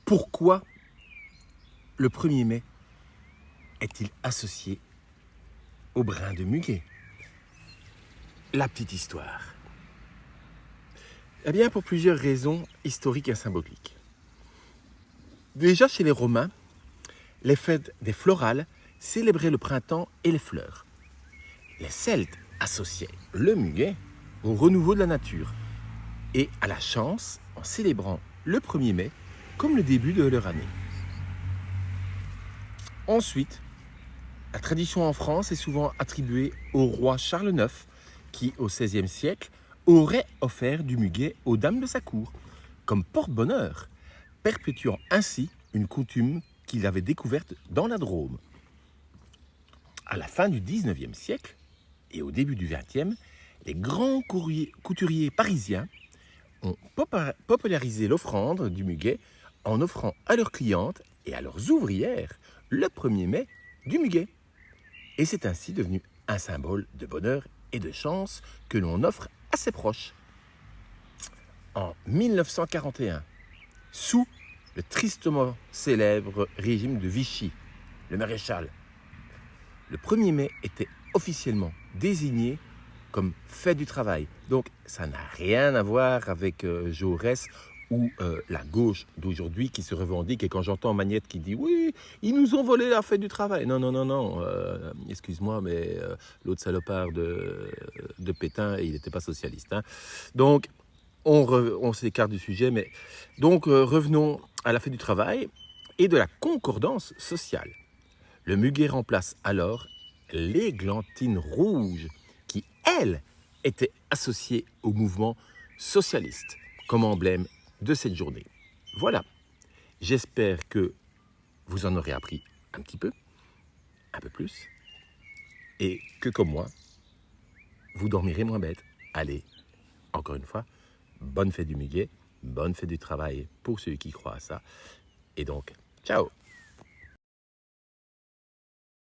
Pourquoi le 1er mai est-il associé au brin de muguet? La petite histoire. Eh bien, pour plusieurs raisons historiques et symboliques. Déjà, chez les Romains, les fêtes des florales célébraient le printemps et les fleurs. Les Celtes associaient le muguet au renouveau de la nature et à la chance en célébrant le 1er mai comme le début de leur année. Ensuite, la tradition en France est souvent attribuée au roi Charles IX qui, au XVIe siècle, aurait offert du muguet aux dames de sa cour, comme porte-bonheur, perpétuant ainsi une coutume qu'il avait découverte dans la Drôme. À la fin du XIXe siècle et au début du XXe, les grands couturiers parisiens ont popularisé l'offrande du muguet en offrant à leurs clientes et à leurs ouvrières le 1er mai du muguet. Et c'est ainsi devenu un symbole de bonheur et de chance que l'on offre à ses proches. En 1941, sous le tristement célèbre régime de Vichy, le maréchal, le 1er mai était officiellement désigné comme fête du travail. Donc ça n'a rien à voir avec Jaurès ou la gauche d'aujourd'hui qui se revendique. Et quand j'entends Magnette qui dit « Oui, ils nous ont volé la fête du travail ». Non, excuse-moi, mais l'autre salopard de Pétain, il n'était pas socialiste. Hein. Donc, on s'écarte du sujet. Mais donc, revenons à la fête du travail et de la concordance sociale. Le muguet remplace alors l'églantine rouge qui, elle, était associée au mouvement socialiste comme emblème de cette journée. Voilà, j'espère que vous en aurez appris un petit peu, un peu plus, et que comme moi, vous dormirez moins bête. Allez, encore une fois, bonne fête du muguet, bonne fête du travail pour ceux qui croient à ça, et donc, ciao!